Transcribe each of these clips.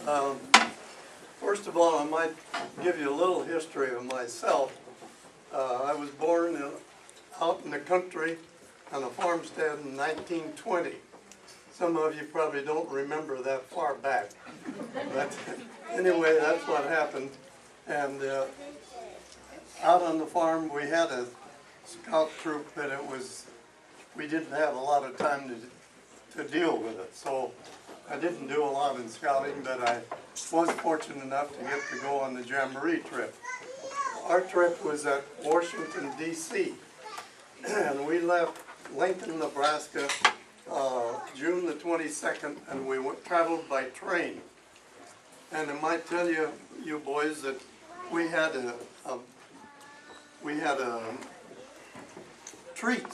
Um, First of all, I might give you a little history of myself. I was born out in the country on a farmstead in 1920. Some of you probably don't remember that far back. But anyway, that's what happened. And out on the farm, we had a scout troop, but we didn't have a lot of time to deal with it. So I didn't do a lot in scouting, but I was fortunate enough to get to go on the Jamboree trip. Our trip was at Washington, D.C., and we left Lincoln, Nebraska, June the 22nd, and we traveled by train. And I might tell you, you boys, that we had a treat.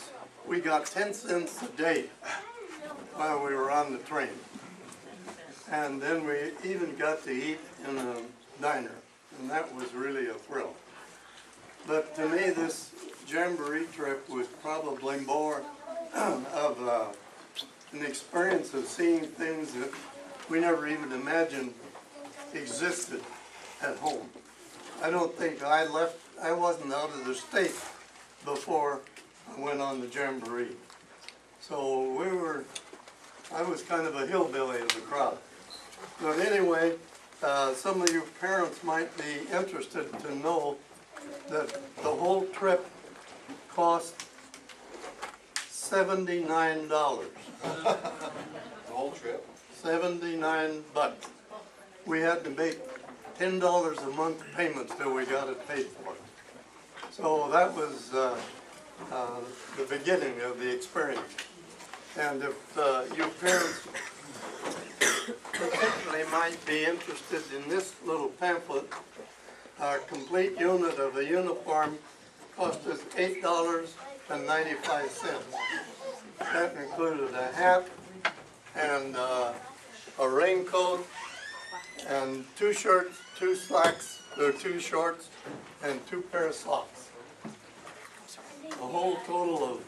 We got 10 cents a day while we were on the train. And then we even got to eat in a diner, and that was really a thrill. But to me, this Jamboree trip was probably more of an experience of seeing things that we never even imagined existed at home. I don't think I wasn't out of the state before I went on the Jamboree. So I was kind of a hillbilly of the crowd. But anyway, some of you parents might be interested to know that the whole trip cost $79. The whole trip? $79. We had to make $10 a month payments till we got it paid for. So that was the beginning of the experience. And if you parents particularly might be interested in this little pamphlet, our complete unit of a uniform cost us $8.95. That included a hat and a raincoat and 2 shirts, 2 slacks, or 2 shorts, and 2 pair of socks. A whole total of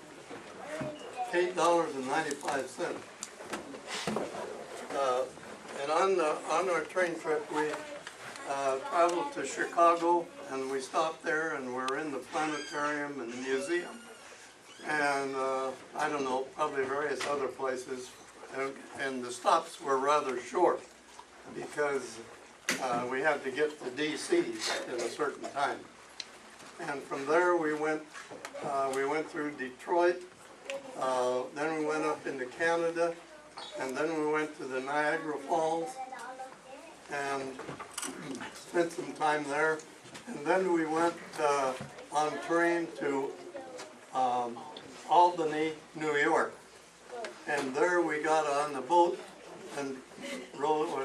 $8.95. And on our train trip, we traveled to Chicago, and we stopped there, and we're in the planetarium and the museum, and I don't know, probably various other places. And the stops were rather short because we had to get to D.C. in a certain time. And from there we went through Detroit, then we went up into Canada, and then we went to the Niagara Falls and spent some time there. And then we went on train to Albany, New York. And there we got on the boat and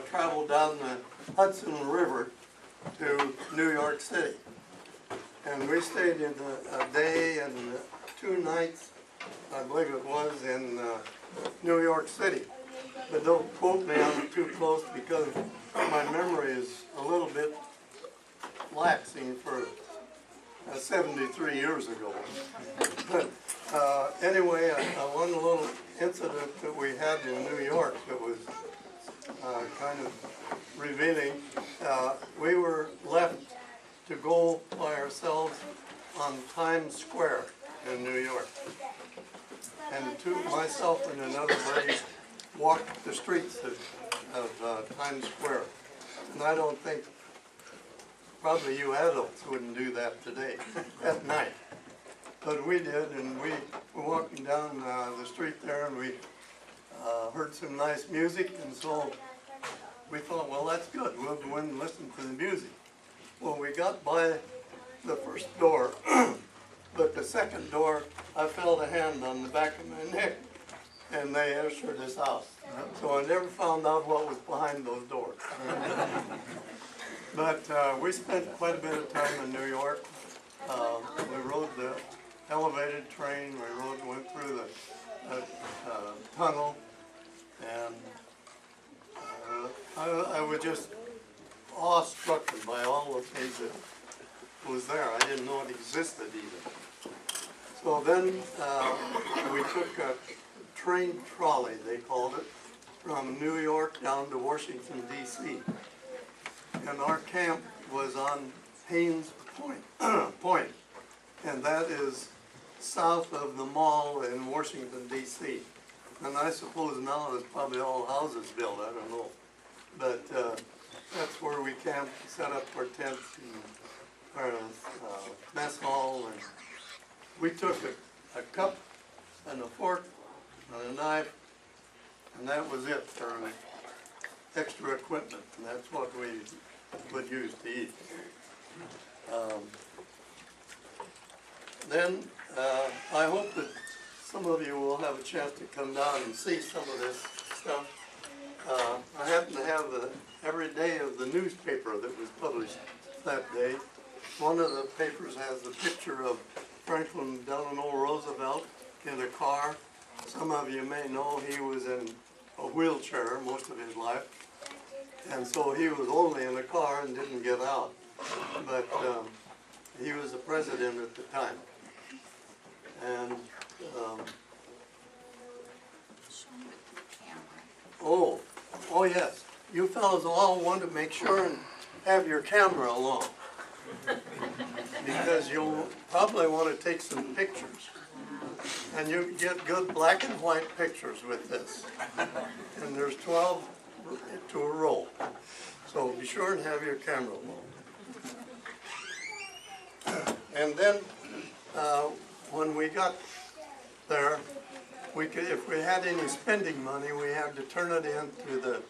traveled down the Hudson River to New York City. And we stayed in a day and 2 nights, I believe it was, in New York City. But don't quote me on it too close because my memory is a little bit laxing for 73 years ago. But anyway, one little incident that we had in New York that was kind of revealing. We were left to go by ourselves on Times Square in New York. And myself and another buddy walked the streets of Times Square. And I don't think, probably you adults wouldn't do that today, at night. But we did, and we were walking down the street there, and we heard some nice music, and so we thought, well, that's good, we'll go in and listen to the music. Well, we got by the first door, but the second door, I felt a hand on the back of my neck, and they ushered us out. So I never found out what was behind those doors. But we spent quite a bit of time in New York. We rode the elevated train, we went through the tunnel, and I was just awestruck by all the things that was there. I didn't know it existed even. So then we took a train trolley, they called it, from from New York down to Washington DC. And our camp was on Haynes Point, and that is south of the mall in Washington DC. And I suppose now there's probably all houses built, I don't know. But that's where we camped, set up our tents and our mess hall. And we took a cup and a fork and a knife, and that was it for extra equipment. And that's what we would use to eat. Then I hope that some of you will have a chance to come down and see some of this stuff. I happen to have every day of the newspaper that was published that day. One of the papers has a picture of Franklin Delano Roosevelt in a car. Some of you may know he was in a wheelchair most of his life, and so he was only in a car and didn't get out. But he was the president at the time. And oh yes, you fellows all want to make sure and have your camera along, because you'll probably want to take some pictures, and you get good black and white pictures with this. And there's 12 to a roll, so be sure and have your camera along. And then when we got there, we could, if we had any spending money, we had to turn it in to the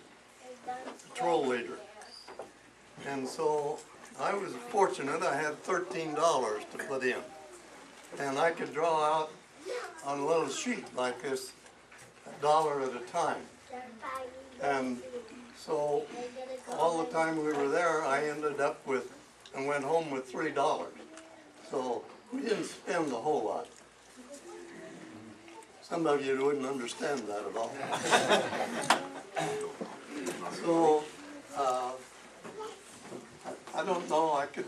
patrol leader. And so I was fortunate, I had $13 to put in. And I could draw out on a little sheet like this, $1 at a time. And so all the time we were there, I ended up with, and went home with $3. So we didn't spend a whole lot. Some of you wouldn't understand that at all. So, I don't know, I could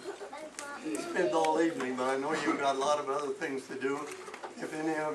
spend all evening, but I know you've got a lot of other things to do. If any of